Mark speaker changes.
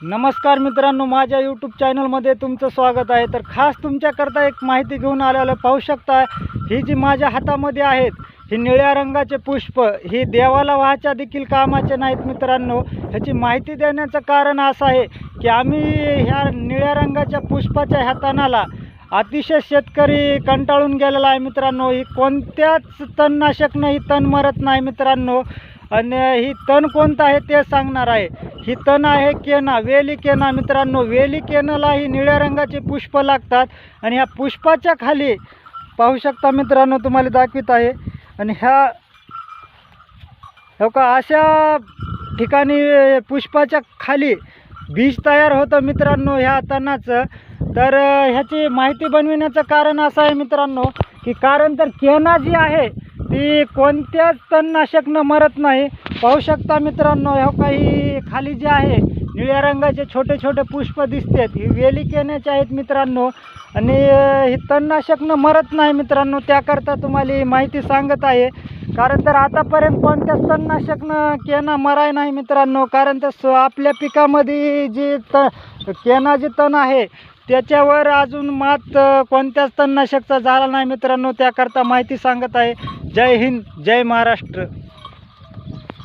Speaker 1: नमस्कार मित्रांनो, माझ्या यूट्यूब चॅनलमध्ये तुमचं स्वागत आहे। तर खास तुमच्याकरता एक माहिती घेऊन आलेलो पाहू शकता। ही जी माझ्या हातामध्ये आहेत, ही निळ्या रंगाचे पुष्प ही देवाला वाहायच्या देखील कामाचे नाहीत मित्रांनो। ह्याची माहिती देण्याचं कारण असं आहे की आम्ही ह्या निळ्या रंगाच्या पुष्पाच्या ह्या तणाला अतिशय शेतकरी कंटाळून गेलेला आहे मित्रांनो। ही कोणत्याच तणनाशकनं ही तण मरत नाही मित्रांनो। आणि ही तण कोणतं आहे ते सांगणार आहे। ही तण आहे केना, वेली केना मित्रांनो। वेली केनाला ही निळ्या रंगाचे पुष्प लागतात आणि ह्या पुष्पाच्या खाली पाहू शकता मित्रांनो, तुम्हाला दाखवित आहे। आणि हो का अशा ठिकाणी पुष्पाच्या खाली बीज तयार होतं मित्रांनो ह्या तणाचं। तर ह्याची माहिती बनविण्याचं कारण असं आहे मित्रांनो की कारण तर केना जी आहे ती कोणत्याच तणनाशकनं मरत नाही। पाहू शकता मित्रांनो, ह्या काही खाली जे आहे निळ्या रंगाचे छोटे छोटे पुष्प दिसतात, ही वेली केण्याचे आहेत मित्रांनो। आणि ही तणनाशकनं मरत नाही मित्रांनो, त्याकरता तुम्हाला ही माहिती सांगत आहे। कारण तर आतापर्यंत कोणत्याच तणनाशकनं केना मराय नाही मित्रांनो। कारण तर आपल्या पिकामध्ये जी केना जी तण आहे त्याच्यावर अजून मात कोणत्याच तणनाशकचा झाला नाही मित्रांनो, त्याकरता माहिती सांगत आहे। जय हिंद, जय महाराष्ट्र।